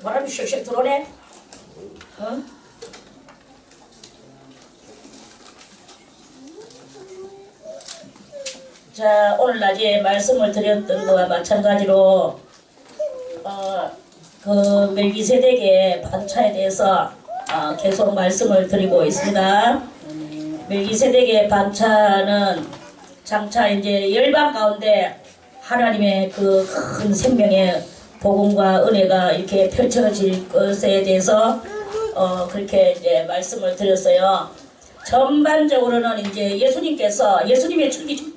바람이 슉슉 들어오네. 어? 자, 오늘 낮에 말씀을 드렸던 것과 마찬가지로 그 멜기세덱의 반차에 대해서 계속 말씀을 드리고 있습니다. 멜기세덱의 반차는 장차 이제 열방 가운데 하나님의 그 큰 생명의 복음과 은혜가 이렇게 펼쳐질 것에 대해서 그렇게 이제 말씀을 드렸어요. 전반적으로는 이제 예수님의 줄기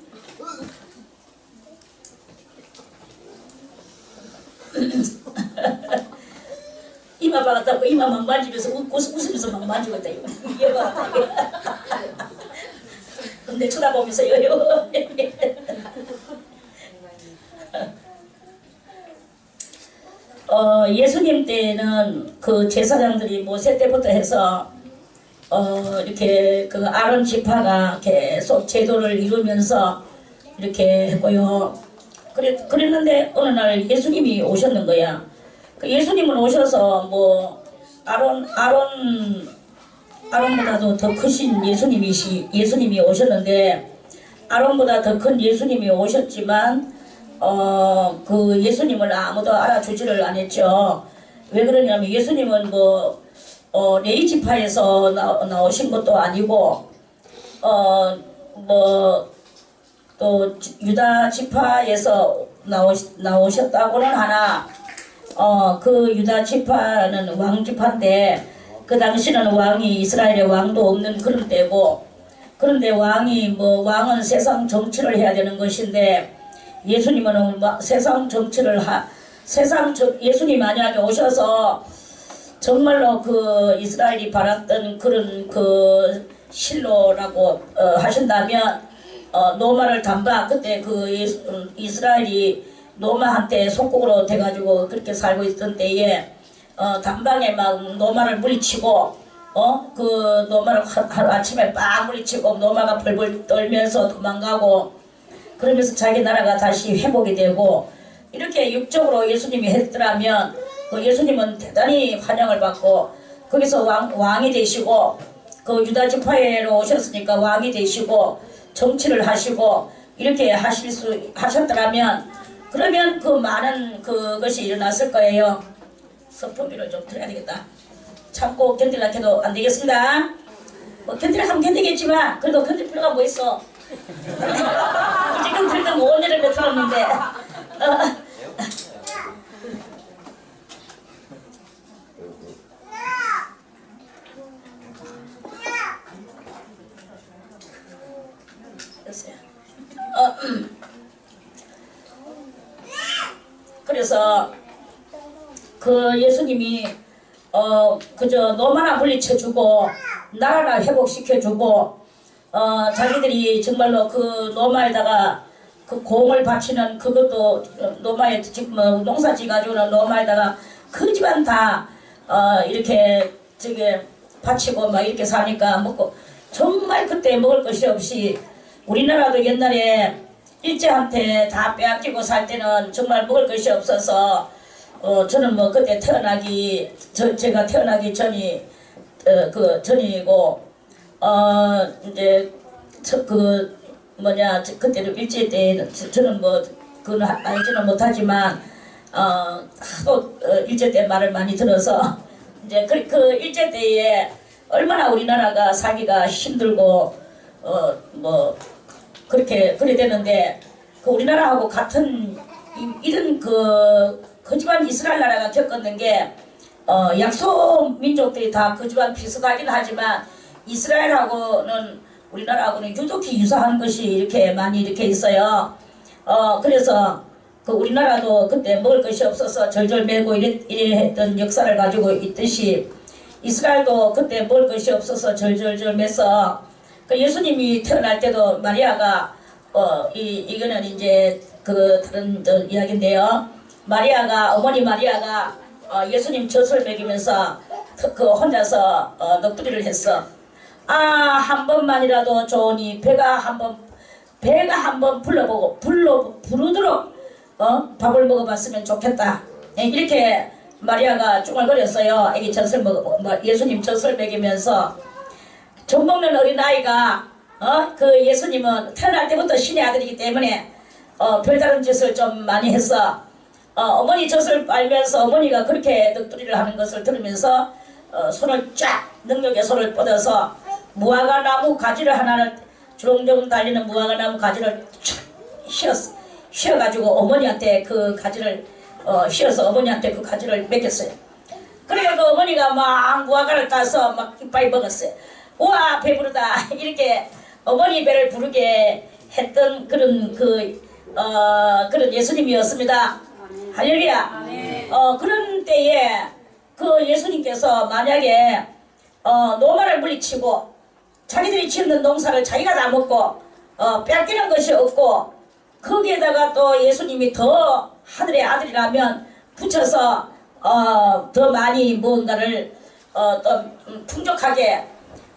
이마 박았다고 이마 막 만지면서 웃으면서 막 만지고 있다 이거 이마 박았다 근데 쳐다보면서 요요 예수님 때는 그 제사장들이 모세 때부터 해서 이렇게 그 아론 지파가 계속 제도를 이루면서 이렇게 했고요. 그랬는데 어느 날 예수님이 오셨는 거야. 그 예수님은 오셔서 뭐 아론보다도 더 크신 예수님이 오셨는데 아론보다 더 큰 예수님이 오셨지만 그 예수님을 아무도 알아주지를 않았죠. 왜 그러냐면 예수님은 뭐 레위 지파에서 나오신 것도 아니고 뭐 또 유다 지파에서 나오셨다고는 하나 그 유다 지파는 왕 지파인데 그 당시는 왕이 이스라엘의 왕도 없는 그런 때고 그런데 왕은 세상 정치를 해야 되는 것인데 예수님은 세상 정치를 예수님 만약에 오셔서 정말로 그 이스라엘이 바랐던 그런 그 실로라고 하신다면 노마를 담바 그때 그 이스라엘이 노마한테 속국으로 돼가지고 그렇게 살고 있던 때에 담방에 막 노마를 물리치고 그 노마를 하루 아침에 빡 물리치고 노마가 벌벌 떨면서 도망가고 그러면서 자기 나라가 다시 회복이 되고 이렇게 육적으로 예수님이 했더라면 그 예수님은 대단히 환영을 받고 거기서 왕이 되시고 그 유다 지파에로 오셨으니까 왕이 되시고 정치를 하시고 이렇게 하셨더라면 그러면 그 많은 그것이 일어났을 거예요. 선풍기를 좀 틀어야 되겠다. 참고 견딜라 해도 안 되겠습니다. 뭐 견딜라 하면 견디겠지만 그래도 견딜 필요가 뭐 있어. 지금 들던 5년을 못 살았는데 그래서 그 예수님이 그저 노마나 물리쳐주고 나라나 회복시켜주고 자기들이 정말로 그 노마에다가 그 공을 바치는 그것도 노마에 지금 농사지 가지고는 노마에다가 그 집안 다 이렇게 저게 바치고 막 이렇게 사니까 먹고 정말 그때 먹을 것이 없이 우리나라도 옛날에 일제한테 다 빼앗기고 살 때는 정말 먹을 것이 없어서 저는 뭐 그때 제가 태어나기 전이 그 전이고 이제 그때는 일제 때 저는 뭐 그건 알지는 못하지만 하도 일제 때 말을 많이 들어서 이제 그 일제 때에 얼마나 우리나라가 살기가 힘들고 뭐 그래 되는데 그 우리나라하고 같은 이런 그 집안 이스라엘 나라가 겪었는 게 약소 민족들이 다 그 집안 비슷하긴 하지만 이스라엘하고는 우리나라하고는 유독히 유사한 것이 이렇게 많이 이렇게 있어요. 그래서 그 우리나라도 그때 먹을 것이 없어서 절절 매고 이래 했던 역사를 가지고 있듯이 이스라엘도 그때 먹을 것이 없어서 절절절 매서 그 예수님이 태어날 때도 마리아가 이거는 이제 그 다른 이야기인데요. 어머니 마리아가 예수님 젖을 먹이면서 그 혼자서 넋두리를 했어. 한 번만이라도 좋으니 배가 한번 부르도록 밥을 먹어봤으면 좋겠다. 이렇게 마리아가 쭈글거렸어요. 애기 젖을 예수님 젖을 먹이면서. 젖 먹는 어린아이가 그 예수님은 태어날 때부터 신의 아들이기 때문에 별다른 짓을 좀 많이 해서 어머니 젖을 빨면서 어머니가 그렇게 넋두리를 하는 것을 들으면서 손을 쫙 능력의 손을 뻗어서 무화과나무 가지를 하나를 주렁주렁 달리는 무화과나무 가지를 촥 휘어가지고 어머니한테 그 가지를 휘어서 어머니한테 그 가지를 먹였어요. 그래서 그 어머니가 막 무화과를 따서 막 이빨 먹었어요. 우와 배부르다 이렇게 어머니 배를 부르게 했던 그런 그런 예수님이었습니다. 할렐루야. 그런 때에 그 예수님께서 만약에 노마를 물리치고 자기들이 짓는 농사를 자기가 다 먹고 뺏기는 것이 없고 거기에다가 또 예수님이 더 하늘의 아들이라면 붙여서 더 많이 무언가를 또 풍족하게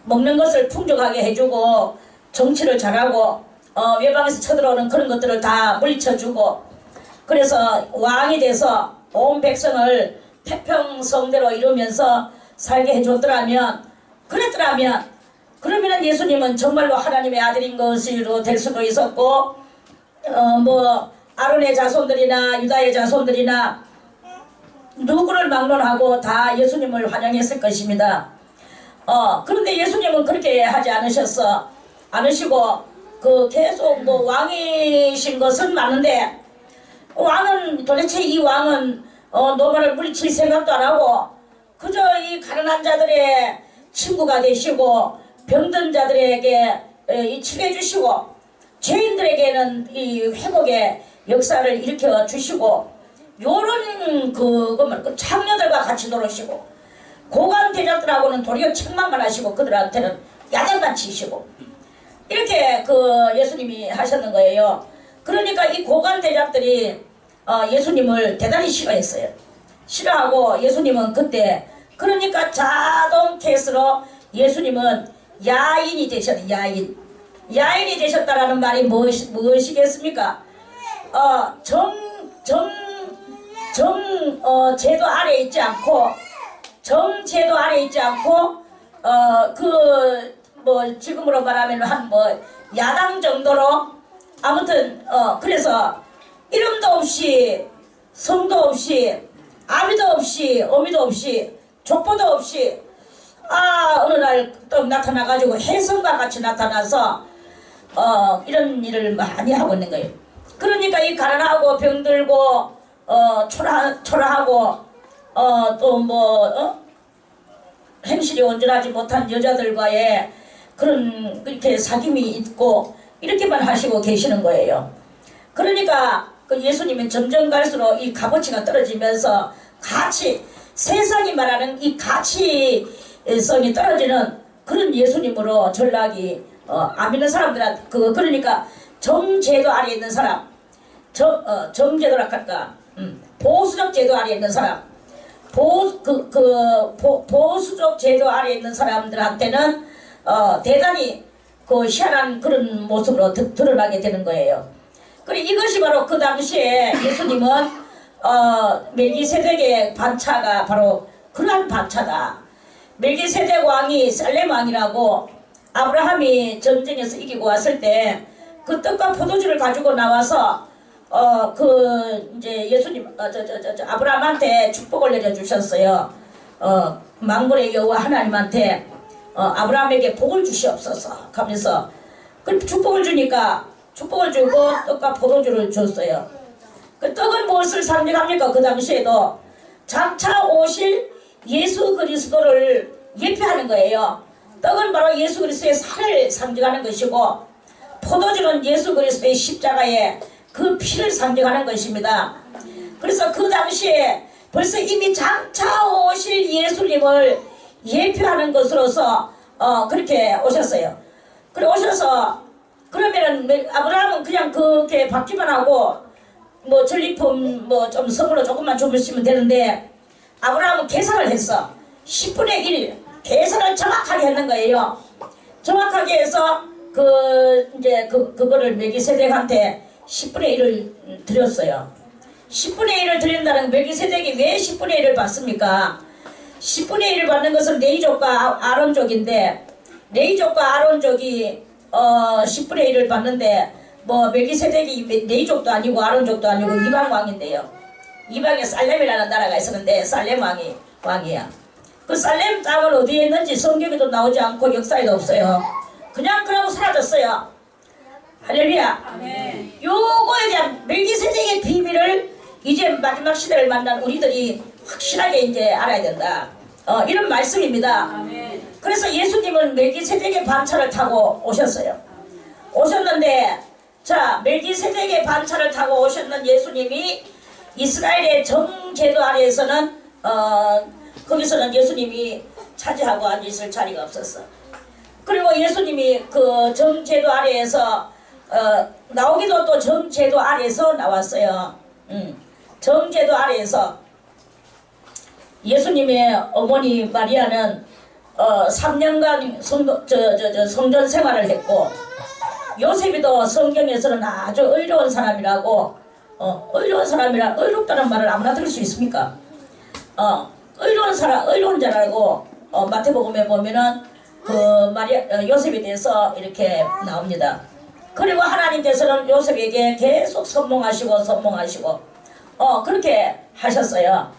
먹는 것을 풍족하게 해주고 정치를 잘하고 외방에서 쳐들어오는 그런 것들을 다 물리쳐주고 그래서 왕이 돼서 온 백성을 태평성대로 이루면서 살게 해줬더라면 그러면 예수님은 정말로 하나님의 아들인 것으로 될 수도 있었고 아론의 자손들이나 유다의 자손들이나 누구를 막론하고 다 예수님을 환영했을 것입니다. 그런데 예수님은 그렇게 하지 않으시고 계속 왕이신 것은 많은데 왕은 도대체 이 왕은 노마를 물리칠 생각도 안 하고 그저 이 가난한 자들의 친구가 되시고 병든 자들에게 치료해 주시고 죄인들에게는 이 회복의 역사를 일으켜 주시고 요런 그 창녀들과 같이 놀으시고 고관 대장들하고는 도리어 책망만 하시고 그들한테는 야단만 치시고 이렇게 예수님이 하셨는 거예요. 그러니까 이 고관 대장들이 예수님을 대단히 싫어했어요. 싫어하고 예수님은 그때 그러니까 자동 케이스로 예수님은 야인이 되셨어요. 야인이 되셨다라는 말이 무엇이겠습니까? 제도 아래에 있지 않고 정제도 아래에 있지 않고 지금으로 말하면 야당 정도로 아무튼 그래서 이름도 없이 성도 없이 아비도 없이 어미도 없이 족보도 없이 어느 날 또 나타나가지고 혜성과 같이 나타나서 이런 일을 많이 하고 있는 거예요. 그러니까 이 가난하고 병들고 초라하고 행실이 온전하지 못한 여자들과의 그렇게 사귐이 있고 이렇게만 하시고 계시는 거예요. 그러니까 예수님은 점점 갈수록 이 값어치가 떨어지면서 세상이 말하는 이 가치성이 떨어지는 그런 예수님으로 전락이 안 믿는 사람들한테 그러니까 정제도 아래에 있는 사람 정제도라 할까 보수적 제도 아래에 있는 사람 보수적 제도 아래에 있는 사람들한테는 대단히 희한한 그런 모습으로 드러나게 되는 거예요. 그리고 이것이 바로 그 당시에 예수님은 멜기세덱의 반차가 바로 그러한 반차다. 멜기세덱 왕이 살렘 왕이라고 아브라함이 전쟁에서 이기고 왔을 때 그 떡과 포도주를 가지고 나와서 이제 예수님 아브라함한테 축복을 내려주셨어요. 만군의 여호와 하나님한테 아브라함에게 복을 주시옵소서 하면서 그 축복을 주니까 축복을 주고 떡과 포도주를 줬어요. 그 떡은 무엇을 상징합니까? 그 당시에도 장차 오실 예수 그리스도를 예표하는 거예요. 떡은 바로 예수 그리스도의 살을 상징하는 것이고 포도주는 예수 그리스도의 십자가의 그 피를 상징하는 것입니다. 그래서 그 당시에 벌써 이미 장차 오실 예수님을 예표하는 것으로서 그렇게 오셨어요. 그래 오셔서 그러면은 아브라함은 그냥 그렇게 받기만 하고 전리품 좀 선물로 조금만 주시면 되는데 아브라함은 계산을 했어. 10분의 1 계산을 정확하게 했는 거예요. 정확하게 해서 그거를 멜기세덱한테 10분의 1을 드렸어요. 10분의 1을 드린다는 멜기세덱이 왜 10분의 1을 받습니까? 10분의 1을 받는 것은 레이족과 아론족인데 레이족과 아론족이 10분의 1을 받는데 뭐 멜기세덱이 레이족도 아니고 아론족도 아니고 이방 왕인데요. 이방에 살렘이라는 나라가 있었는데 살렘 왕이야. 그 살렘 땅은 어디에 있는지 성경에도 나오지 않고 역사에도 없어요. 그냥 그러고 사라졌어요. 할렐루야. 아멘. 요거에 대한 멜기세덱의 비밀을 이제 마지막 시대를 만난 우리들이 확실하게 이제 알아야 된다. 이런 말씀입니다. 아멘. 그래서 예수님은 멜기세덱의 반차를 타고 오셨어요. 오셨는데 자 멜기세덱의 반차를 타고 오셨는 예수님이 이스라엘의 정제도 아래에서는 거기서는 예수님이 차지하고 앉아있을 자리가 없었어. 그리고 예수님이 그 정제도 아래에서 나오기도 또 정제도 아래에서 나왔어요. 정제도 아래에서 예수님의 어머니 마리아는 3년간 성전 생활을 했고 요셉이도 성경에서는 아주 의로운 사람이라고 의로운 사람이라 의롭다는 말을 아무나 들을 수 있습니까? 의로운 자라고 마태복음에 보면은 그 요셉에 대해서 이렇게 나옵니다. 그리고 하나님께서는 요셉에게 계속 선몽하시고 그렇게 하셨어요.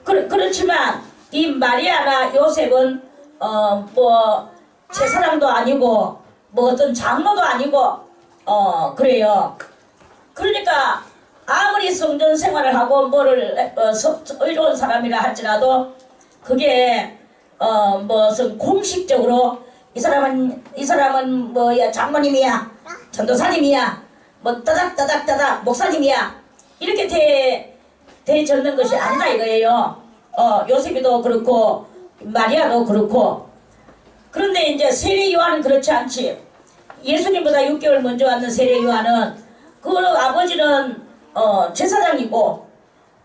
그렇지만 이 마리아나 요셉은 뭐 제사장도 아니고 뭐 어떤 장로도 아니고 그래요. 그러니까 아무리 성전 생활을 하고 뭐를 의로운 사람이라 할지라도 그게 무슨 공식적으로 이 사람은 뭐야 장모님이야 전도사님이야 뭐 따닥 목사님이야 이렇게 되젓는 것이 아니다 이거예요. 요셉이도 그렇고 마리아도 그렇고. 그런데 이제 세례 요한은 그렇지 않지. 예수님보다 6개월 먼저 왔는 세례 요한은 그 아버지는 제사장이고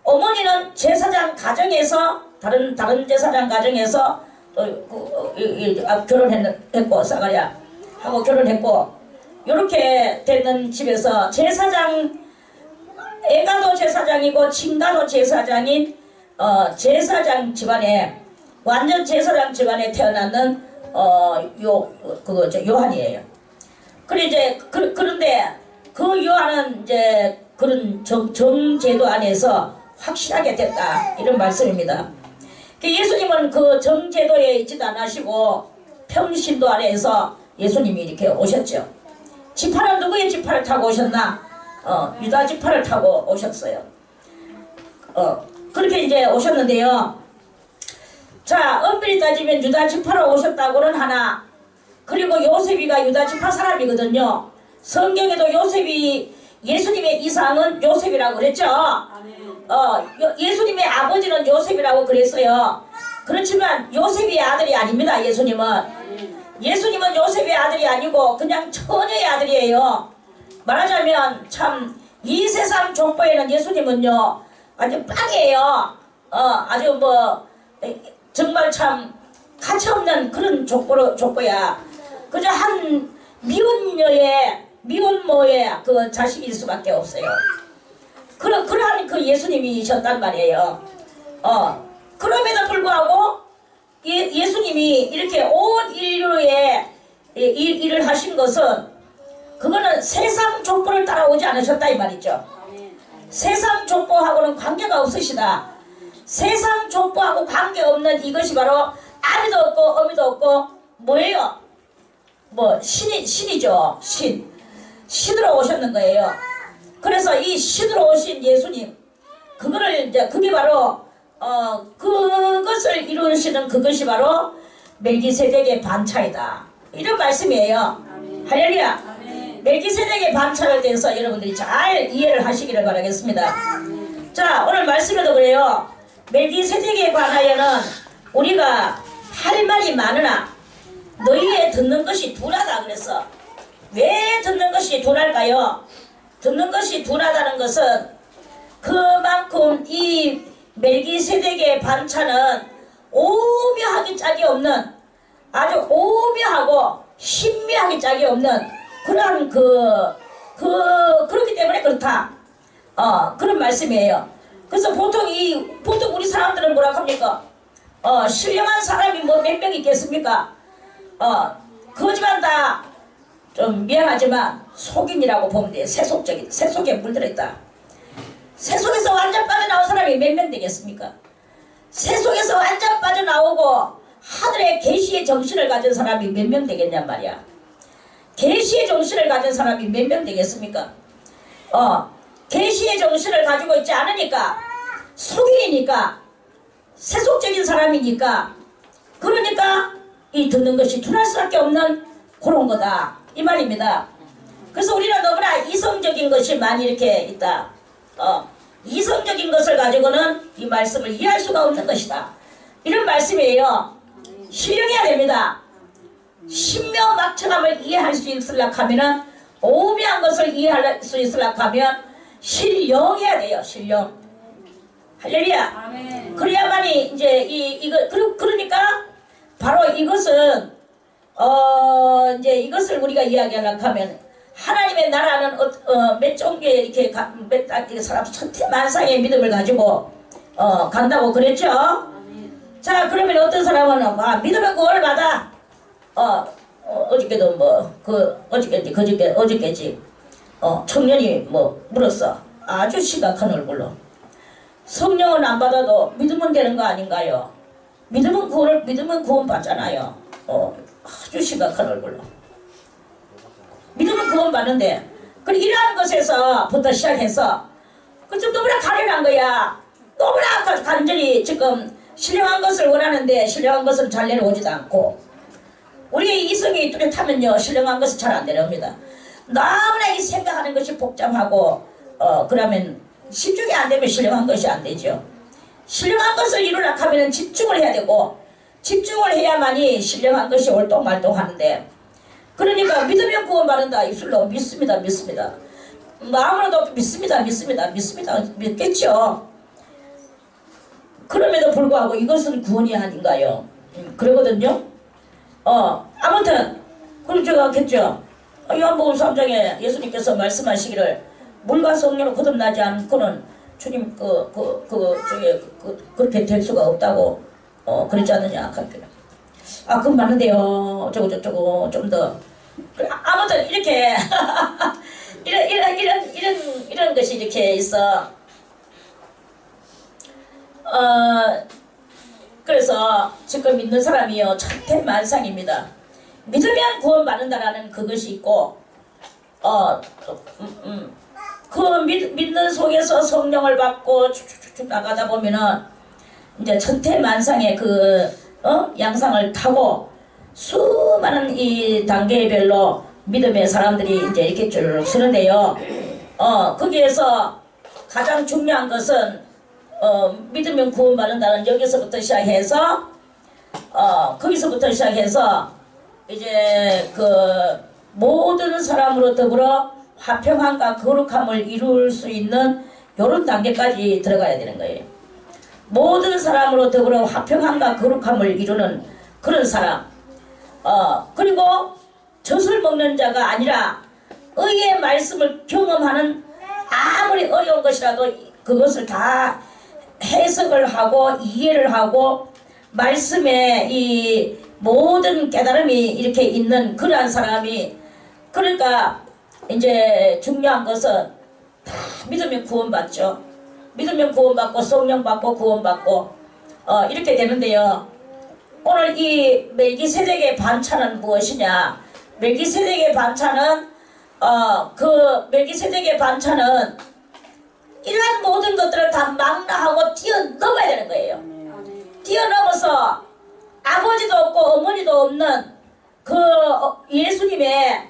어머니는 제사장 가정에서 다른 제사장 가정에서 결혼했고 사가랴하고 결혼했고 이렇게 되는 집에서 애가도 제사장이고 친가도 제사장인 제사장 집안에 완전 제사장 집안에 태어났는 요한이에요. 그런데 그 요한은 이제 그런 정제도 안에서 확실하게 됐다 이런 말씀입니다. 예수님은 그 정제도에 있지도 않으시고 평신도 아래에서 예수님이 이렇게 오셨죠. 지파는 누구의 지파를 타고 오셨나? 유다 지파를 타고 오셨어요. 그렇게 이제 오셨는데요. 자, 엄밀히 따지면 유다 지파로 오셨다고는 하나, 그리고 요셉이가 유다 지파 사람이거든요. 성경에도 요셉이 예수님의 이상은 요셉이라고 그랬죠. 예수님의 아버지는 요셉이라고 그랬어요. 그렇지만 요셉의 아들이 아닙니다. 예수님은 요셉의 아들이 아니고 그냥 처녀의 아들이에요. 말하자면 참 이 세상 족보에는 예수님은요 아주 빵이에요. 아주 뭐 정말 참 가치없는 그런 족보야. 그저 한 미혼모의 그 자식일 수밖에 없어요. 그러한 그 예수님이셨단 말이에요. 그럼에도 불구하고 예수님이 이렇게 온 인류에 일을 하신 것은 그거는 세상 족보를 따라오지 않으셨다 이 말이죠. 세상 족보하고는 관계가 없으시다. 세상 족보하고 관계없는 이것이 바로 아비도 없고 어미도 없고 뭐예요? 뭐 신이죠. 신으로 오셨는 거예요. 그래서 이 신으로 오신 예수님 그게 바로 그것을 이루시는 그것이 바로 멜기세덱의 반차이다 이런 말씀이에요. 할렐루야. 멜기세덱의 반차를 대해서 여러분들이 잘 이해를 하시기를 바라겠습니다. 자, 오늘 말씀에도 그래요. 멜기세덱에 관하여는 우리가 할 말이 많으나 너희의 듣는 것이 둔하다 그랬어. 왜 듣는 것이 둔할까요? 듣는 것이 둔하다는 것은 그만큼 이 멜기세덱의 반차는 오묘하기 짝이 없는 아주 오묘하고 신묘하기 짝이 없는 그러한 그렇기 때문에 그렇다. 그런 말씀이에요. 그래서 보통 우리 사람들은 뭐라 합니까? 신령한 사람이 뭐 몇 명 있겠습니까? 거지만 다 좀 미안하지만 속인이라고 보면 돼요. 세속에 물들어있다. 세속에서 완전 빠져나온 사람이 몇 명 되겠습니까? 세속에서 완전 빠져나오고 하늘의 계시의 정신을 가진 사람이 몇 명 되겠냔 말이야. 계시의 정신을 가진 사람이 몇 명 되겠습니까? 계시의 정신을 가지고 있지 않으니까 속인이니까 세속적인 사람이니까 그러니까 이 듣는 것이 둔할 수밖에 없는 그런 거다 이 말입니다. 그래서 우리는 너무나 이성적인 것이 많이 이렇게 있다. 이성적인 것을 가지고는 이 말씀을 이해할 수가 없는 것이다. 이런 말씀이에요. 신령해야 됩니다. 신묘막측함을 이해할 수 있으려고 하면은 오묘한 것을 이해할 수 있으려고 하면 신령해야 돼요. 신령. 할렐루야. 아멘. 그래야만이 이제 그러니까 바로 이것은 이제 이것을 우리가 이야기하려고 하면 하나님의 나라는 몇 종류의 이렇게 사람 천태만상의 믿음을 가지고 간다고 그랬죠. 자 그러면 어떤 사람은 믿음의 구원을 받아. 어저께도 어저께지 청년이 물었어. 아주 심각한 얼굴로. 성령은 안 받아도 믿으면 되는 거 아닌가요? 믿으면 구원 받잖아요. 아주 심각한 얼굴로. 믿으면 구원 받는데, 이러한 것에서부터 시작해서, 좀 너무나 가련한 거야. 너무나 간절히 지금 신령한 것을 원하는데, 신령한 것은 잘 내려오지도 않고, 우리의 이성이 뚜렷하면요, 신령한 것은 잘 안 내려옵니다. 너무나 이 생각하는 것이 복잡하고, 그러면 집중이 안 되면 신령한 것이 안 되죠. 신령한 것을 이루려고 하면 집중을 해야 되고, 집중을 해야만이 신령한 것이 올동말동하는데, 그러니까 믿으면 구원받는다. 입술로 믿습니다. 마음으로도 믿습니다. 믿겠죠. 그럼에도 불구하고 이것은 구원이 아닌가요? 그러거든요. 아무튼 그럼 제가 했죠. 요한복음 3장에 예수님께서 말씀하시기를 물과 성령으로 거듭나지 않고는 주님 그렇게 될 수가 없다고 그랬지 않느냐. 그건 맞는데요. 저거 좀 더. 아무튼 이렇게 이런 것이 이렇게 있어. 그래서 지금 믿는 사람이요 천태만상입니다. 믿으면 구원받는다라는 그것이 있고, 그 믿는 속에서 성령을 받고 쭉쭉쭉 나가다 보면은 이제 천태만상의 양상을 타고 수많은 이 단계별로 믿음의 사람들이 이제 이렇게 쭉 서는데요. 거기에서 가장 중요한 것은 믿으면 구원받는다는 여기서부터 시작해서 거기서부터 시작해서 이제 모든 사람으로 더불어 화평함과 거룩함을 이룰 수 있는 이런 단계까지 들어가야 되는 거예요. 모든 사람으로 더불어 화평함과 거룩함을 이루는 그런 사람. 그리고 젖을 먹는 자가 아니라 의의 말씀을 경험하는 아무리 어려운 것이라도 그것을 다 해석을 하고 이해를 하고 말씀에 이 모든 깨달음이 이렇게 있는 그러한 사람이, 그러니까 이제 중요한 것은 다 믿으면 구원받죠. 믿으면 구원받고 성령 받고 구원받고 이렇게 되는데요. 오늘 이 멜기세덱의 반찬은 무엇이냐? 멜기세덱의 반찬은 멜기세덱의 반찬은 이러한 모든 것들을 다 망라하고 뛰어넘어야 되는 거예요. 뛰어넘어서 아버지도 없고 어머니도 없는 예수님의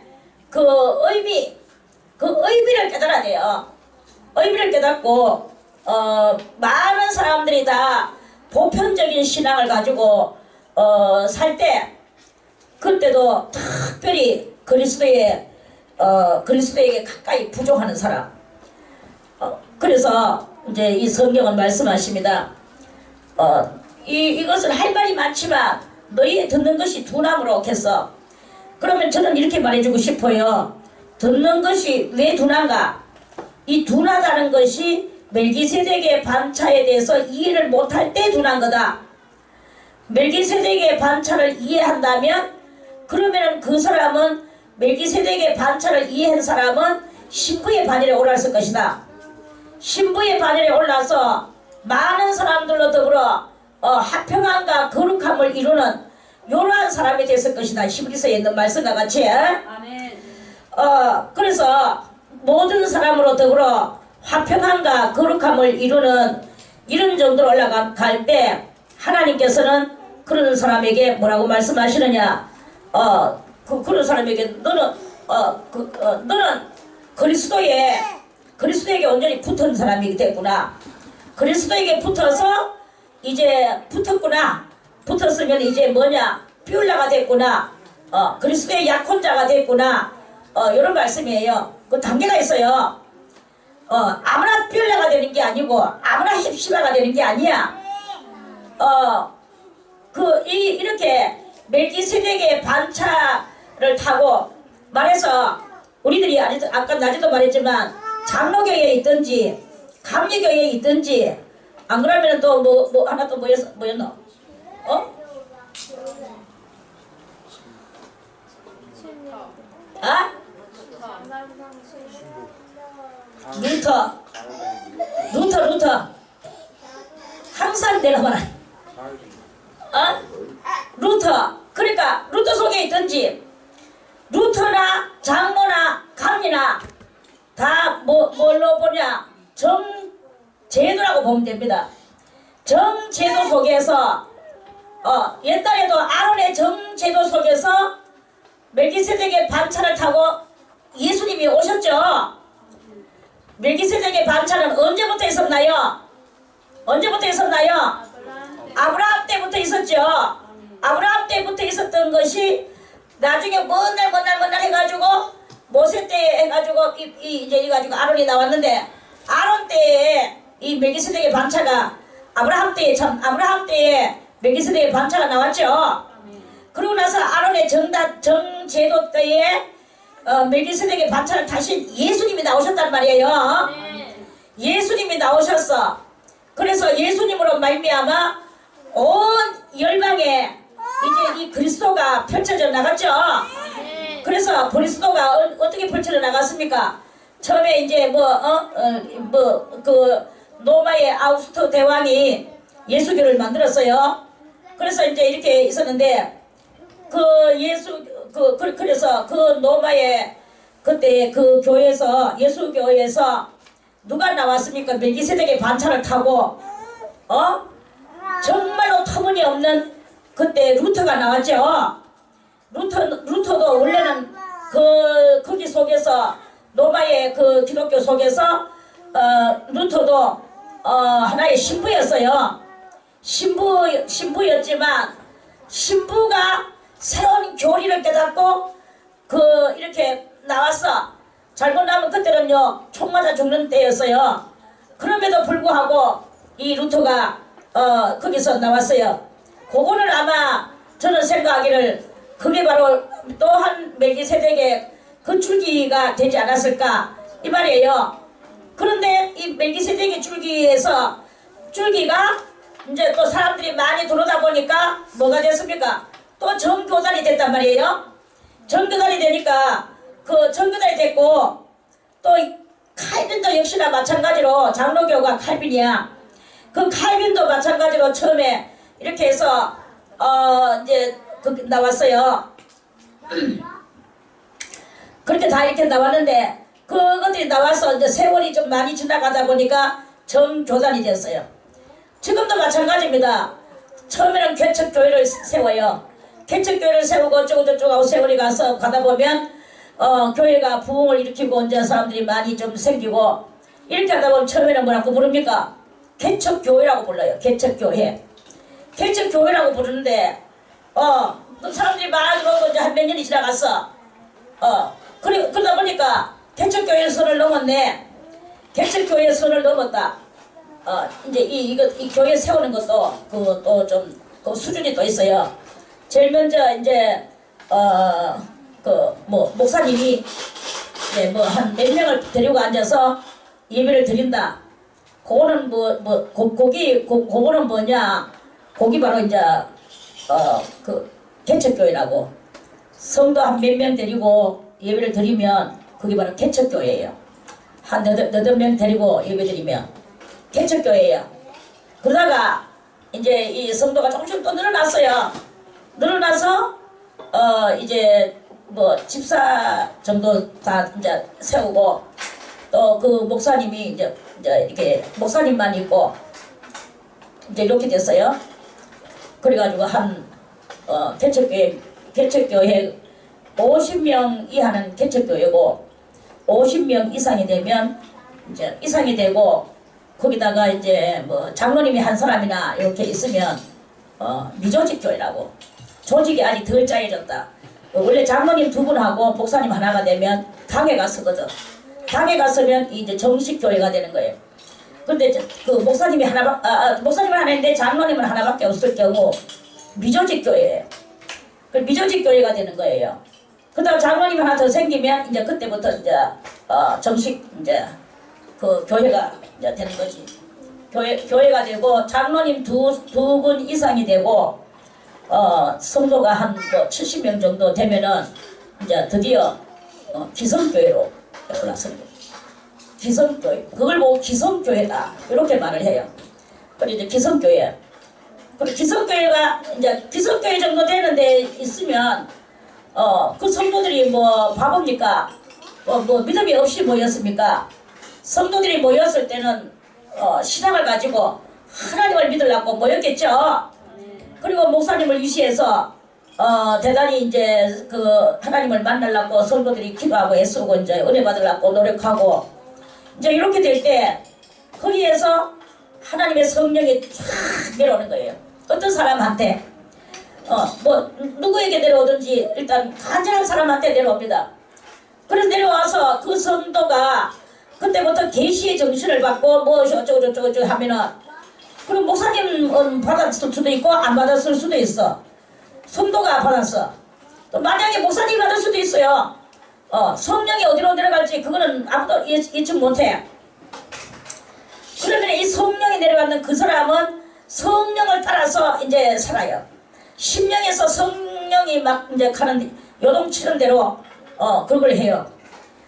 의미를 깨달아야 돼요. 의미를 깨닫고 많은 사람들이 다 보편적인 신앙을 가지고 살 그때도 특별히 그리스도에게 가까이 부족하는 사람. 그래서 이제 이 성경은 말씀하십니다. 이것을 할 말이 많지만 너희의 듣는 것이 둔함으로 했어. 그러면 저는 이렇게 말해주고 싶어요. 듣는 것이 왜 둔한가? 이 둔하다는 것이 멜기세덱의 반차에 대해서 이해를 못할 때 둔한 거다. 멜기세덱의 반차를 이해한다면 그러면 그 사람은 멜기세덱의 반차를 이해한 사람은 신부의 반열에 올랐을 것이다. 신부의 반열에 올라서 많은 사람들로 더불어 화평함과 거룩함을 이루는 이러한 사람이 됐을 것이다. 히브리서에 있는 말씀과 같이. 아멘. 그래서 모든 사람으로 더불어 화평함과 거룩함을 이루는 이런 정도로 올라갈 때 하나님께서는 그런 사람에게 뭐라고 말씀하시느냐? 그런 사람에게 너는 그리스도에게 온전히 붙은 사람이 됐구나. 그리스도에게 붙어서 이제 붙었구나. 붙었으면 이제 뭐냐? 삐울라가 됐구나. 그리스도의 약혼자가 됐구나. 이런 말씀이에요. 그 단계가 있어요. 아무나 삐울라가 되는 게 아니고 아무나 힙시바가 되는 게 아니야. 이렇게 멜기세덱의 반차를 타고 말해서 우리들이 아까 낮에도 말했지만 장로교회에 있든지 감리교회에 있든지 안 그러면 또 뭐 하나 또 뭐였노? 루터 항상 내가 말해. 루터. 그러니까 루터 속에 있든지 루터나 장로나 감리나 다 뭘로 보냐? 정제도라고 보면 됩니다. 정제도 속에서 옛날에도 아론의 정제도 속에서 멜기세덱의 반차를 타고 예수님이 오셨죠. 멜기세덱의 반차는 언제부터 있었나요? 아브라함 때부터 있었죠. 아브라함 때부터 있었던 것이 나중에 먼 날 해가지고 모세 때 해가지고 이제 아론이 나왔는데 아론 때에 이 멜기세덱의 반차가 아브라함 때에 멜기세덱의 반차가 나왔죠. 그러고 나서 아론의 정제도 때에 멜기세덱의 반차를 타신 예수님이 나오셨단 말이에요. 예수님이 나오셨어. 그래서 예수님으로 말미암아 온 열방에 이제 이 그리스도가 펼쳐져 나갔죠. 그래서 그리스도가 어떻게 펼쳐져 나갔습니까? 처음에 이제 그 로마의 아우구스토 대왕이 예수교를 만들었어요. 그래서 이제 이렇게 있었는데 그래서 그 로마의 그때 그 교회에서 예수교회에서 누가 나왔습니까? 멜기세덱의 반차를 타고 정말로 터무니없는 그때 루터가 나왔죠. 루터도 원래는 거기 속에서 로마의 그 기독교 속에서 루터도 하나의 신부였어요. 신부였지만 신부가 새로운 교리를 깨닫고 이렇게 나왔어. 잘못 나면 그때는요 총 맞아 죽는 때였어요. 그럼에도 불구하고 이 루터가 거기서 나왔어요. 그거는 아마 저는 생각하기를 그게 바로 또한 멜기세덱의 그 줄기가 되지 않았을까 이 말이에요. 그런데 이 멜기세덱의 줄기가 이제 또 사람들이 많이 들어오다 보니까 뭐가 됐습니까? 또 정교단이 됐단 말이에요. 정교단이 되니까 그 정교단이 됐고 또 칼빈도 역시나 마찬가지로 장로교가 칼빈이야. 그 칼빈도 마찬가지로 처음에 이렇게 해서 이제 나왔어요. 그렇게 다 이렇게 나왔는데 그것들이 나와서 이제 세월이 좀 많이 지나가다 보니까 정교단이 됐어요. 지금도 마찬가지입니다. 처음에는 개척교회를 세워요. 개척교회를 세우고 어쩌고저쩌고 세월이 가다 보면 교회가 부흥을 일으키고 이제 사람들이 많이 좀 생기고 이렇게 하다 보면 처음에는 뭐라고 부릅니까? 개척교회라고 불러요. 개척교회. 개척교회라고 부르는데 또 사람들이 많이 들어오고 이제 한 몇 년이 지나갔어. 그러다 보니까 개척교회 선을 넘었네. 개척교회 선을 넘었다. 이제 이 교회 세우는 것도 또 좀 그 수준이 또 있어요. 제일 먼저 이제 목사님이 뭐 한 몇 명을 데리고 앉아서 예배를 드린다. 그거는 그거는 뭐냐? 거기 바로 이제 그 개척교회라고 성도 한 몇 명 데리고 예배를 드리면 그게 바로 개척교회예요. 한 너덟 명 데리고 예배 드리면 개척교회예요. 그러다가 이제 이 성도가 조금씩 또 늘어났어요. 늘어나서 이제 뭐 집사 정도 다 이제 세우고 또 그 목사님이 이제 이렇게 목사님만 있고 이제 이렇게 됐어요. 그래가지고 한 개척교회 50명 이하는 개척교회고 50명 이상이 되면 이제 이상이 되고 거기다가 이제 뭐 장로님이 한 사람이나 이렇게 있으면 미조직 교회라고 조직이 아직 덜 짜여졌다. 원래 장로님 두 분하고 목사님 하나가 되면 당회가 서거든. 당회가 서면 이제 정식 교회가 되는 거예요. 근데 그 목사님이 목사님은 하나인데 장로님은 하나밖에 없을 경우 미조직 교회예요. 그 미조직 교회가 되는 거예요. 그다음 장로님 하나 더 생기면 이제 그때부터 이제 정식 이제 그 교회가 이제 되는 거지. 교회가 되고 장로님 두 분 이상이 되고 성도가 한 뭐 70명 정도 되면은 이제 드디어 기성교회로 올라선 거예요. 기성교회. 그걸 보고 기성교회다 이렇게 말을 해요. 그리고 이제 기성교회. 그리고 기성교회가 이제 기성교회 정도 되는 데 있으면 그 성도들이 뭐 바보입니까? 뭐 믿음이 없이 모였습니까? 성도들이 모였을 때는 신앙을 가지고 하나님을 믿으려고 모였겠죠. 그리고 목사님을 위시해서 대단히 이제 그 하나님을 만나려고 성도들이 기도하고 애쓰고 이제 은혜 받으려고 노력하고 이제 이렇게 될 때 거기에서 하나님의 성령이 쫙 내려오는 거예요. 어떤 사람한테 뭐 누구에게 내려오든지 일단 간절한 사람한테 내려옵니다. 그래서 내려와서 그 성도가 그때부터 계시의 정신을 받고 뭐 어쩌고 하면은 그럼 목사님은 받았을 수도 있고 안 받았을 수도 있어. 성도가 받았어. 또 만약에 목사님이 받을 수도 있어요. 성령이 어디로 내려갈지 그거는 아무도 예측 못해. 그러면 이 성령이 내려가는 그 사람은 성령을 따라서 이제 살아요. 심령에서 성령이 막 이제 가는 요동치는 대로 그걸 해요.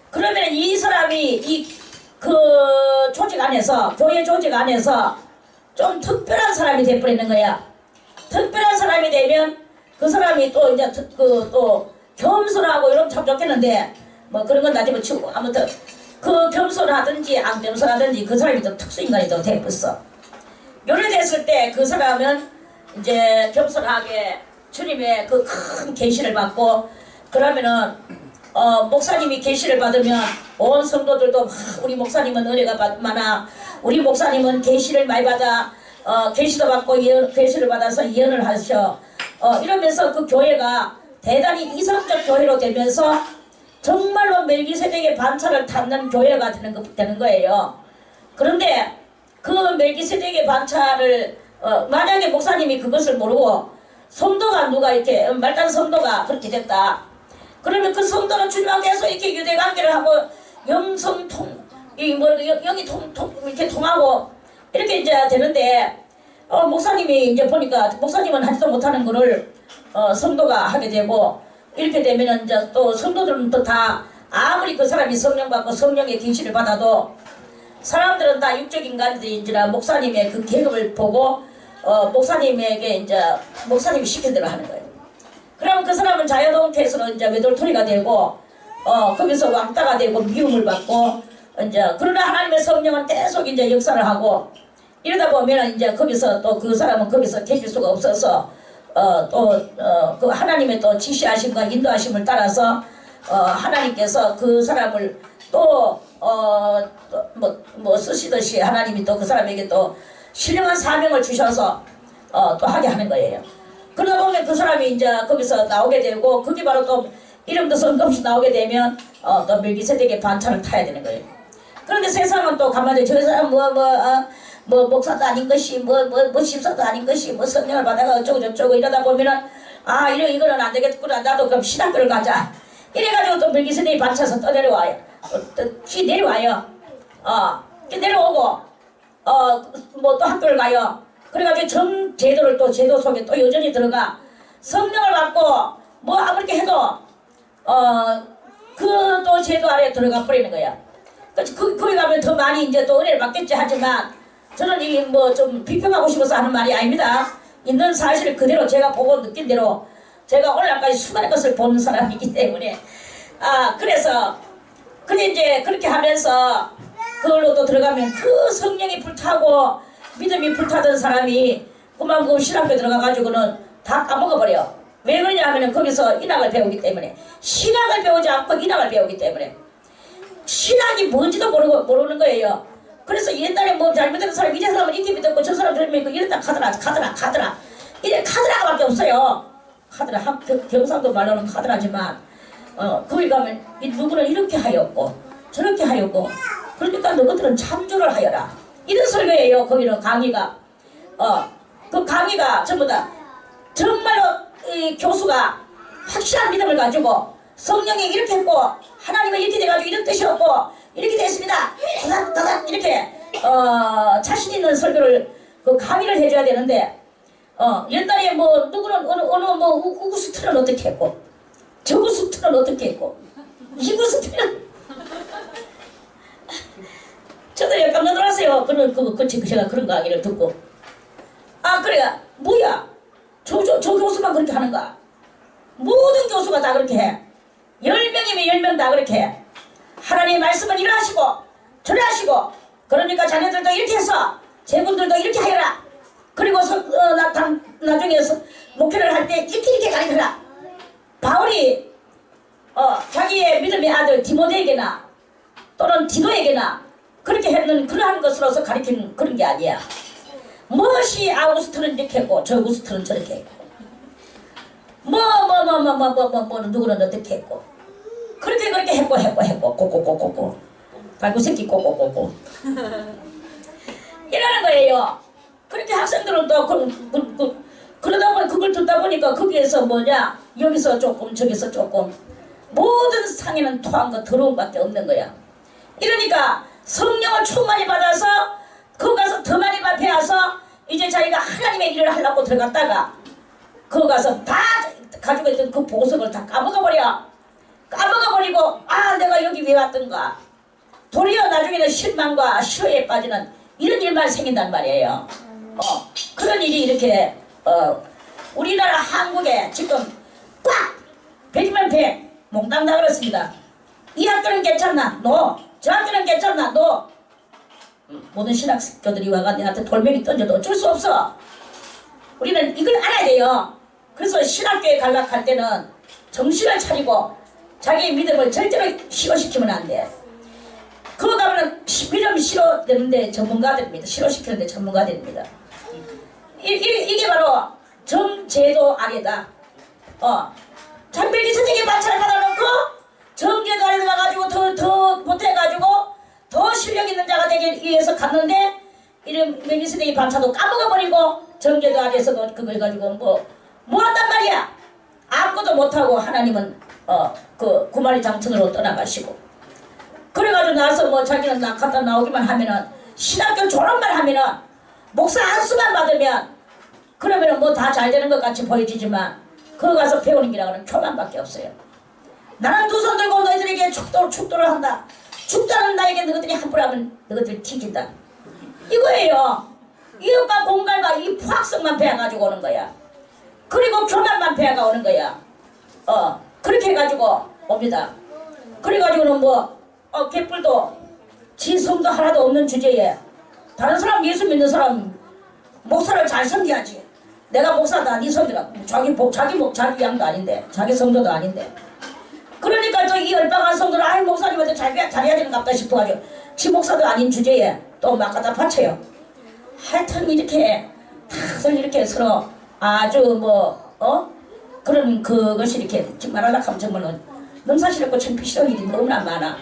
그러면 이 사람이 그 조직 안에서 교회 조직 안에서 좀 특별한 사람이 돼버리는 거야. 특별한 사람이 되면 그 사람이 또 이제 또 겸손하고 이러면 참 좋겠는데 뭐 그런 건 나중에 치우고 아무튼 그 겸손하든지 안 겸손하든지 그 사람이 또 특수인간이 또 돼버렸어. 요래 됐을 때 그 사람은 이제 겸손하게 주님의 그 큰 계시를 받고 그러면은 목사님이 계시를 받으면 온 성도들도 우리 목사님은 은혜가 많아. 우리 목사님은 계시를 많이 받아. 계시도 받고 계시를 받아서 예언을 하셔. 이러면서 그 교회가 대단히 이성적 교회로 되면서 정말로 멜기세덱의 반차를 탔는 교회가 되는 거예요. 그런데 그 멜기세덱의 반차를 만약에 목사님이 그것을 모르고 성도가 누가 이렇게 말단 성도가 그렇게 됐다. 그러면 그 성도는 주님하고 계속 이렇게 유대관계를 하고 영성통 영이 이렇게 통하고 이렇게 이제 되는데 목사님이 이제 보니까 목사님은 하지도 못하는 거를 성도가 하게 되고 이렇게 되면은 이제 또 성도들은 또 다 아무리 그 사람이 성령 받고 성령의 계시를 받아도 사람들은 다 육적 인간들인지라 목사님의 그 계급을 보고 목사님에게 이제 목사님이 시킨 대로 하는 거예요. 그러면 그 사람은 자유동태에서 이제 외돌토리가 되고 거기서 왕따가 되고 미움을 받고 이제 그러나 하나님의 성령은 계속 이제 역사를 하고 이러다 보면 이제 거기서 또 그 사람은 거기서 계실 수가 없어서 또 그 하나님의 또 지시하심과 인도하심을 따라서 하나님께서 그 사람을 또 뭐 쓰시듯이 하나님이 또 그 사람에게 또 신령한 사명을 주셔서 또 하게 하는 거예요. 그러다 보면 그 사람이 이제 거기서 나오게 되고 그게 바로 또 이름도 성금없이 나오게 되면 또 멜기세덱의 반차를 타야 되는 거예요. 그런데 세상은 또 가만히 저 사람 뭐 목사도 아닌 것이 뭐 집사도 아닌 것이 뭐 성령을 받아가 어쩌고 저쩌고 이러다 보면은 이거는 안 되겠구나. 나도 그럼 신학교를 가자. 이래가지고 또 멜기세덱이 반차에서 떠내려와요. 또 내려와요. 내려오고 뭐 또 학교를 가요. 그래가지고 정제도를 또 제도 속에 또 여전히 들어가 성령을 받고 뭐 아무렇게 해도 그 또 제도 아래에 들어가 버리는 거야. 거기 가면 더 많이 이제 또 은혜를 받겠지 하지만 저는 이 뭐 좀 비평하고 싶어서 하는 말이 아닙니다. 있는 사실을 그대로 제가 보고 느낀 대로 제가 오늘날까지 수많은 것을 본 사람이기 때문에 그래서 그래 이제 그렇게 하면서 그걸로 또 들어가면 그 성령이 불타고 믿음이 불타던 사람이 그만 그 신학교에 들어가가지고는 다 까먹어버려. 왜 그러냐 하면은 거기서 인학을 배우기 때문에 신학을 배우지 않고 인학을 배우기 때문에 신학이 뭔지도 모르는 거예요. 그래서 옛날에 뭐 잘못된 사람 이래 사람은 이렇게 믿었고 저 사람 저렇게 믿고 이랬다 카드라 이래 카드라가 밖에 없어요. 카드라 경상도 말로는 카드라지만 거기 가면 누구는 이렇게 하였고 저렇게 하였고 그러니까 너희들은 참조를 하여라 이런 설교예요. 거기는 강의가 그 강의가 전부 다 정말로 이 교수가 확실한 믿음을 가지고 성령이 이렇게 했고 하나님은 이렇게 돼가지고 이런 뜻이었고 이렇게 됐습니다. 다닥 이렇게 자신 있는 설교를 그 강의를 해줘야 되는데 옛날에 뭐 누구는 어느 뭐 우구스트는 어떻게 했고 저구스트는 어떻게 했고 이구스트는 저도 약간 놀랐어요. 제가 그런 강의를 듣고 그래 뭐야 저 교수만 그렇게 하는가? 모든 교수가 다 그렇게 해. 10명이면 10명 다 그렇게 해. 하나님의 말씀은 이러하시고 저러하시고 그러니까 자녀들도 이렇게 해서 제군들도 이렇게 하여라. 그리고 나중에 목회를 할 때 이렇게 가르쳐라. 바울이 자기의 믿음의 아들 디모데에게나 또는 디도에게나 그렇게 했는 그러한 것으로서 가르치는 그런 게 아니야. 무엇이 아우구스트는 이렇게 했고 저구스트는 저렇게 했고 누구는 어떻게 했고 그렇게 했고 꼬꼬꼬꼬꼬 발구새끼 꼬꼬꼬꼬 이러는 거예요. 그렇게 학생들은 또 그러다 보니 그걸 듣다 보니까 거기에서 뭐냐 여기서 조금 저기서 조금 모든 상에는 토한 거 더러운 밖에 없는 거야. 이러니까 성령을 충만히 받아서 거기 가서 더 많이 배워서 이제 자기가 하나님의 일을 하려고 들어갔다가 거기 가서 다 가지고 있던 그 보석을 다 까먹어버리고 내가 여기 왜 왔던가 도리어 나중에는 실망과 시호에 빠지는 이런 일만 생긴단 말이에요. 그런 일이 이렇게 우리나라 한국에 지금 꽉 100이면 100 몽땅 다 그렇습니다. 이 학교는 괜찮나? 저 학교는 괜찮나? 모든 신학교들이 와가 내한테 돌멩이 던져도 어쩔 수 없어. 우리는 이걸 알아야 돼요. 그래서 신학교에 갈락할 때는 정신을 차리고 자기의 믿음을 절대로 희로시키면 안 돼. 그거 가면은 믿음 희로되는데 전문가들입니다. 희로시키는데 전문가들입니다. 이게 바로 정제도 아래다. 장별기선생의 반찬을 받아놓고 정제도 아래 들어가가지고 더 보태가지고 더 실력 있는 자가 되기 위해서 갔는데 이런 mel기세덱의 반차도 까먹어버리고 정제도 아래에서도 그걸 가지고 뭐 한단 말이야. 아무것도 못하고 하나님은 그 구마리 장천으로 떠나가시고 그래가지고 나서 뭐 자기는 갔다 나오기만 하면은 신학교 졸업만 하면은 목사 안수만 받으면 그러면은 뭐 다 잘 되는 것 같이 보여지지만 거기 가서 배우는 기라고는 교만밖에 없어요. 나는 두 손 들고 너희들에게 축도를 한다. 죽자는 나에게 너희들이 함부로 하면 너희들 튀긴다. 이거예요. 이것과 공갈과 이 포악성만 배워가지고 오는 거야. 그리고 교만만 배워가 오는 거야. 그렇게 해가지고 옵니다. 그래가지고는 개뿔도 진성도 하나도 없는 주제에 다른 사람 예수 믿는 사람 목사를 잘 섬겨야지. 내가 목사다 네 섬기라. 자기 양도 아닌데 자기 성도도 아닌데. 그러니까 또 이 열방한 성도는 목사님한테 잘해야 되는갑다 싶어가지고 지 목사도 아닌 주제에 또 막 갖다 바쳐요. 하여튼 이렇게 다들 이렇게 서로 아주 그런 그것이 이렇게 말하려고 하면 정말로 넘사시럽고 창피스러운 일이 너무나 많아.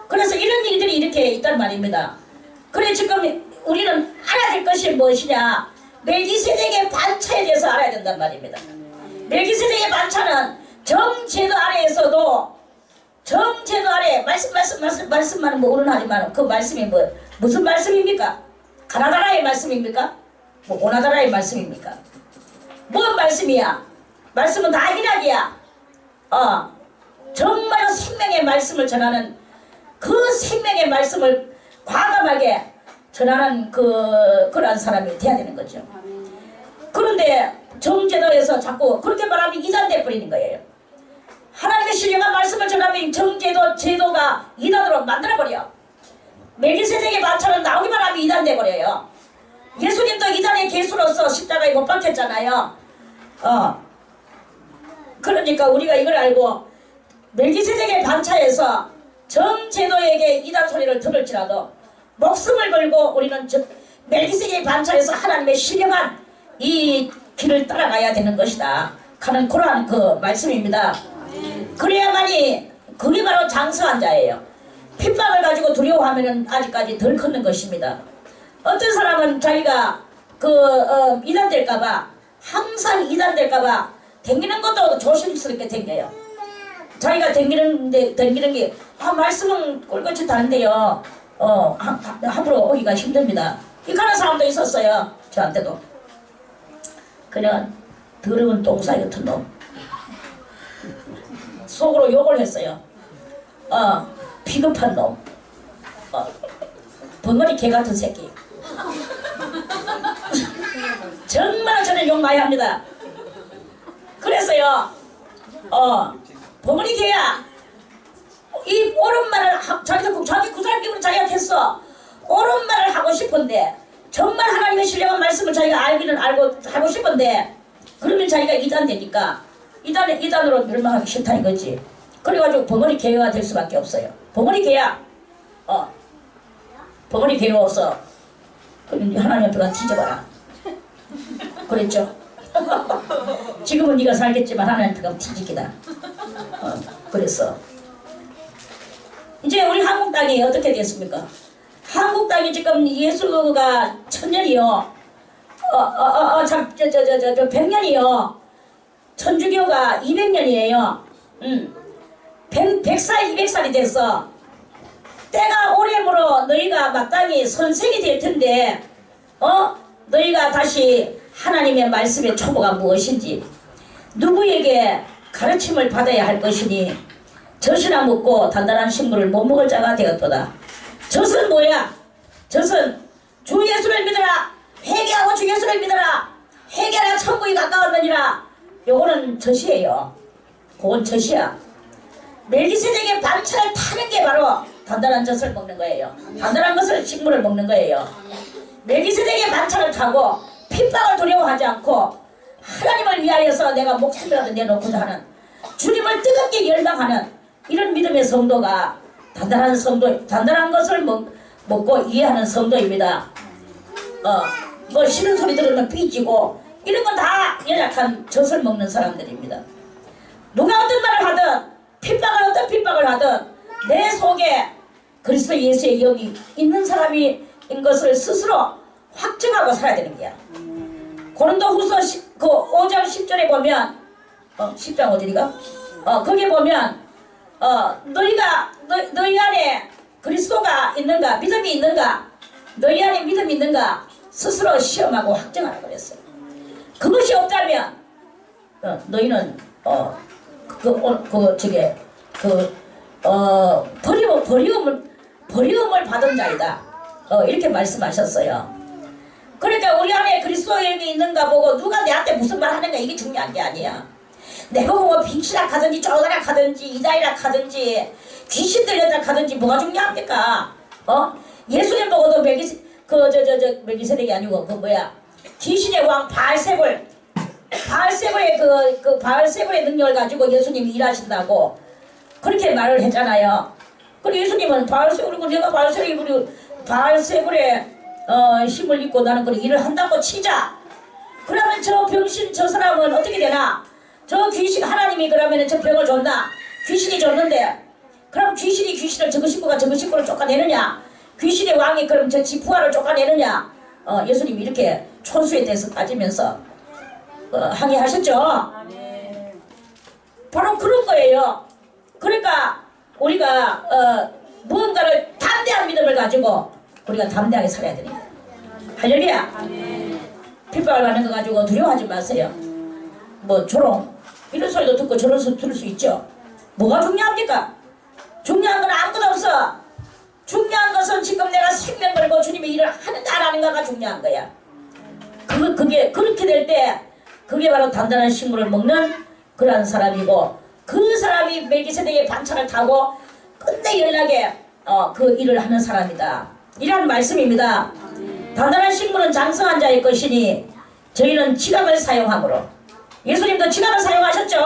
그래서 이런 일들이 이렇게 있단 말입니다. 그래 지금 우리는 알아야 될 것이 무엇이냐. 멜기세덱의 반차에 대해서 알아야 된단 말입니다. 멜기세덱의 반차는 정제도 아래에서도 정제도 아래 말씀만은 뭐 운운하지만 그 말씀이 무슨 말씀입니까? 가나다라의 말씀입니까? 뭐 오나다라의 말씀입니까? 뭔 말씀이야? 말씀은 다 이락이야. 정말로 생명의 말씀을 전하는 그 생명의 말씀을 과감하게 전하는 그런 사람이 돼야 되는 거죠. 그런데 정제도에서 자꾸 그렇게 말하면 이단돼 버리는 거예요. 하나님의 신령한 말씀을 전하면 정제도 제도가 이단으로 만들어버려. 멜기세덱의 반차는 나오기만 하면 이단돼 버려요. 예수님도 이단의 개수로서 십자가에 못 박혔잖아요. 그러니까 우리가 이걸 알고 멜기세덱의 반차에서 정제도에게 이단 소리를 들을지라도 목숨을 걸고 우리는 멜기세덱의 반차에서 하나님의 신령한 이 길을 따라가야 되는 것이다 하는 그러한 그 말씀입니다. 그래야만이 그게 바로 장성한 자예요. 핍박을 가지고 두려워하면 아직까지 덜 컸는 것입니다. 어떤 사람은 자기가 이단될까봐 항상 이단될까봐 댕기는 것도 조심스럽게 댕겨요. 자기가 댕기는 게 말씀은 꼴같이 다른데요. 함부로 오기가 힘듭니다. 이가는 사람도 있었어요. 저한테도. 그냥 더러운 똥싸이 같은 놈. 속으로 욕을 했어요. 비겁한 놈. 벙어리 개 같은 새끼. 정말 저는 욕 많이 합니다. 그래서요, 벙어리 개야. 이 옳은 말을 자기 그 사람 기분을 자기가 했어. 옳은 말을 하고 싶은데 정말 하나님의 신령한 말씀을 자기가 알기는 알고 하고 싶은데 그러면 자기가 이단되니까 이단으로 멸망하기 싫다는 거지. 그래가지고 벙어리 개가 될 수밖에 없어요. 벙어리 개야. 벙어리 개로서 그럼 하나님 앞에 가서 뒤져봐라. 그랬죠. 지금은 네가 살겠지만 하나님 앞에 가서 뒤지기다. 그랬어. 이제 우리 한국 땅이 어떻게 됐습니까? 한국 땅이 지금 예수가 1000년이요. 100년이요. 천주교가 200년이에요. 100살, 200살이 됐어. 때가 오래므로 너희가 마땅히 선생이 될 텐데, 너희가 다시 하나님의 말씀의 초보가 무엇인지, 누구에게 가르침을 받아야 할 것이니, 젖이나 먹고 단단한 식물을 못 먹을 자가 되었도다. 젖은 뭐야? 젖은 주 예수를 믿어라. 회개하고 주 예수를 믿어라. 회개하라 천국이 가까웠느니라. 요거는 젖이에요. 그건 젖이야. 멜기세덱의 반차를 타는 게 바로 단단한 젖을 먹는 거예요. 단단한 것을 식물을 먹는 거예요. 멜기세덱의 반차를 타고 핍박을 두려워하지 않고 하나님을 위하여서 내가 목숨이라도 내놓고자 하는 주님을 뜨겁게 열망하는 이런 믿음의 성도가 단단한 것을 먹고 이해하는 성도입니다. 뭐 싫은 소리 들으면 삐지고 이런 건 다 연약한 젖을 먹는 사람들입니다. 누가 어떤 말을 하든 어떤 핍박을 하든 내 속에 그리스도 예수의 영이 있는 사람인 것을 스스로 확증하고 살아야 되는 거야. 고린도후서 5장 10절에 보면 10장 어디가? 거기에 보면 너희 안에 그리스도가 있는가, 믿음이 있는가, 너희 안에 믿음이 있는가 스스로 시험하고 확정하라 그랬어요. 그것이 없다면 너희는 버림을 받은 자이다. 이렇게 말씀하셨어요. 그러니까 우리 안에 그리스도의 영이 있는가 보고 누가 내한테 무슨 말 하는가 이게 중요한 게 아니야. 내가 뭐 빙신학 하든지 쪼다락 하든지 이다이락 하든지 귀신 들렸다 하든지 뭐가 중요합니까? 예수님 보고도 멜기세덱이 아니고 귀신의 왕 바알세불의 바알세불의 능력을 가지고 예수님이 일하신다고 그렇게 말을 했잖아요. 그리고 예수님은 바알세불이고 내가 바알세불의 힘을 입고 나는 그 일을 한다고 치자. 그러면 저 병신 저 사람은 어떻게 되나? 저 귀신 하나님이 그러면 저 병을 줬나? 귀신이 줬는데 그럼 귀신을 저 식구가 저 식구를 쫓아내느냐? 귀신의 왕이 그럼 저 지푸아를 쫓아내느냐? 예수님이 이렇게 촌수에 대해서 따지면서 항의하셨죠. 바로 그런 거예요. 그러니까 우리가 무언가를 담대한 믿음을 가지고 우리가 담대하게 살아야 됩니다. 할렐루야. 핍박을 받는 거 가지고 두려워하지 마세요. 뭐 조롱 이런 소리도 듣고 저런 소리 들을 수 있죠. 뭐가 중요합니까? 중요한 건 아무것도 없어. 중요한 것은 지금 내가 생명 걸고 주님의 일을 하는가 안 하는가가 중요한 거야. 그게 그렇게 될 때 그게 바로 단단한 식물을 먹는 그러한 사람이고, 그 사람이 멜기세덱의 반차를 타고 끝내 연락에 그 일을 하는 사람이다. 이런 말씀입니다. 단단한 식물은 장성한 자의 것이니 저희는 지각을 사용함으로. 예수님도 지각을 사용하셨죠.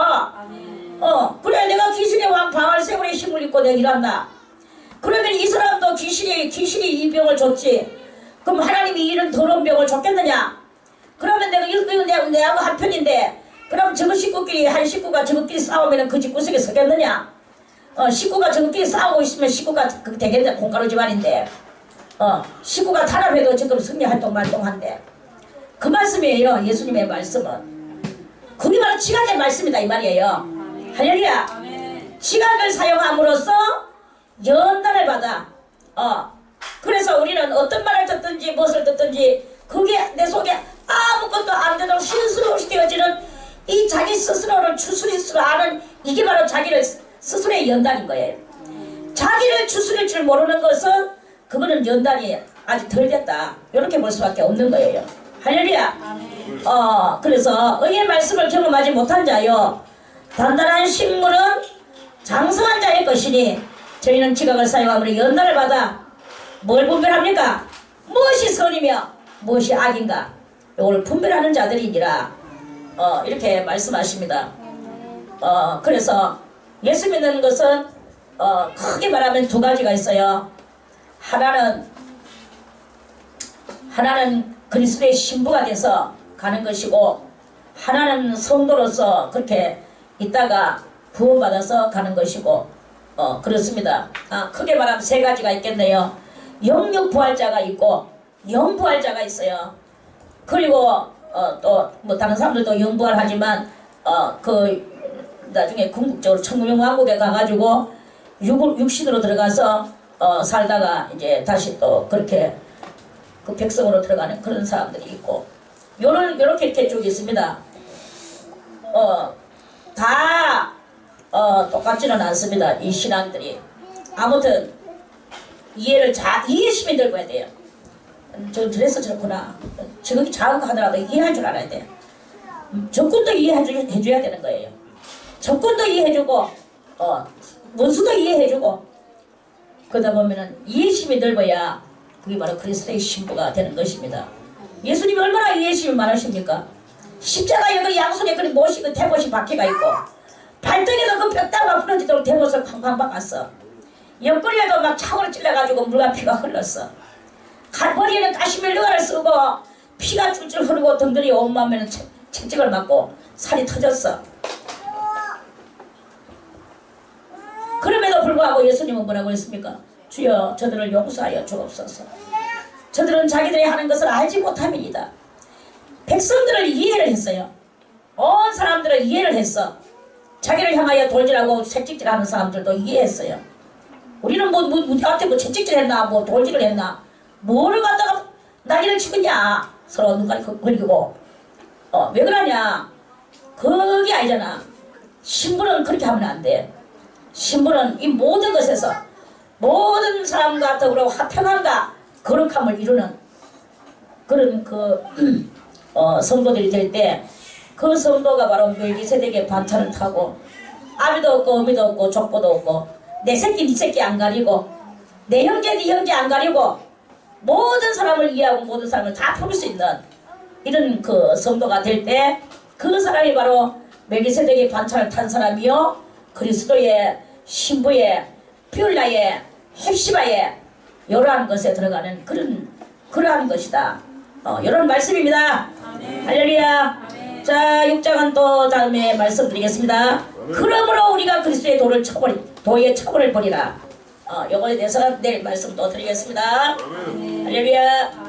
그래 내가 귀신의 왕 바알세불의 힘을 입고 내가 일한다. 그러면 이 사람도 귀신이 이 병을 줬지. 그럼 하나님이 이런 더러운 병을 줬겠느냐? 그러면 내가 한 편인데, 그럼 저거 식구끼리 한 식구가 저거끼리 싸우면 그 집구석에 서겠느냐? 식구가 저거끼리 싸우고 있으면 식구가 되겠네. 공가루 집안인데 식구가 탄압해도 지금 승리활동 말동한데, 그 말씀이에요. 예수님의 말씀은 그게 바로 지각의 말씀이다 이 말이에요. 할렐루야. 지각을 사용함으로써 연단을 받아. 그래서 우리는 어떤 말을 듣든지 무엇을 듣든지 그게 내 속에 아무것도 안 되도록 실수로 없이 되어지는 이 자기 스스로를 추스릴 줄 아는, 이게 바로 자기를 스스로의 연단인 거예요. 자기를 추스릴 줄 모르는 것은 그거는 연단이 아직 덜 됐다, 이렇게 볼 수밖에 없는 거예요. 할렐루야. 그래서 의의 말씀을 경험하지 못한 자요, 단단한 식물은 장성한 자의 것이니 저희는 지각을 사용함으로 연단을 받아 뭘 분별합니까? 무엇이 선이며 무엇이 악인가, 이걸 분별하는 자들이니라. 이렇게 말씀하십니다. 그래서 예수 믿는 것은 크게 말하면 두 가지가 있어요. 하나는 그리스도의 신부가 돼서 가는 것이고, 하나는 성도로서 그렇게 있다가 구원받아서 가는 것이고, 그렇습니다. 크게 말하면 세 가지가 있겠네요. 영육 부활자가 있고 영부활자가 있어요. 그리고 또 뭐 다른 사람들도 영부활하지만 그 나중에 궁극적으로 천국왕국에 가가지고 육신으로 들어가서 살다가 이제 다시 또 그렇게 그 백성으로 들어가는 그런 사람들이 있고, 요렇게 이렇게 쭉 있습니다. 다 똑같지는 않습니다. 이 신앙들이. 아무튼 이해심이 들고야 돼요. 저래서 저렇구나. 저기 작은 거 하더라도 이해할 줄 알아야 돼요. 적군도 이해해줘야 되는 거예요. 적군도 이해해주고 원수도 이해해주고, 그러다 보면은 이해심이 넓어야 그게 바로 그리스도의 신부가 되는 것입니다. 예수님이 얼마나 이해심이 많으십니까? 십자가 여기 양손에 그리 못이 대못이 박혀가 있고, 발등에도 그 뼈다가 부러지도록 대못을 쾅쾅 박았어. 옆구리에도 막 창으로 찔러가지고 물과 피가 흘렀어. 머리에는 가시멜르가를 쓰고 피가 줄줄 흐르고 덩들이 온몸에는 채찍을 맞고 살이 터졌어. 그럼에도 불구하고 예수님은 뭐라고 했습니까? 주여 저들을 용서하여 주옵소서. 저들은 자기들이 하는 것을 알지 못함이니이다. 백성들을 이해를 했어요. 온 사람들을 이해를 했어. 자기를 향하여 돌질하고 채찍질하는 사람들도 이해했어요. 우리는 누구한테 뭐 채찍질 했나 뭐 돌질을 했나, 뭐를 갖다가 난리를 치겠냐, 서로 눈깔이 걸리고. 왜 그러냐, 그게 아니잖아. 신부는 그렇게 하면 안 돼. 신부는 이 모든 것에서 모든 사람과 더불어 화평함과 거룩함을 이루는 그런 성도들이 될 때, 그 성도가 바로 멜기세덱의 반차를 타고 아비도 없고 어미도 없고 족보도 없고 내 새끼 네 새끼 안 가리고 내 형제 네 형제 안 가리고 모든 사람을 이해하고 모든 사람을 다 품을 수 있는 이런 그 성도가 될 때, 그 사람이 바로 멜기세덱의 반차를 탄 사람이요, 그리스도의 신부의 비울라의 헵시바의 이러한 것에 들어가는 그러한 것이다. 이런 말씀입니다. 할렐루야. 자, 6장은 또 다음에 말씀드리겠습니다. 그러므로 우리가 그리스도의 도의 처벌을 버리라. 요거에 대해서는 내일 말씀 또 드리겠습니다. 할렐루야.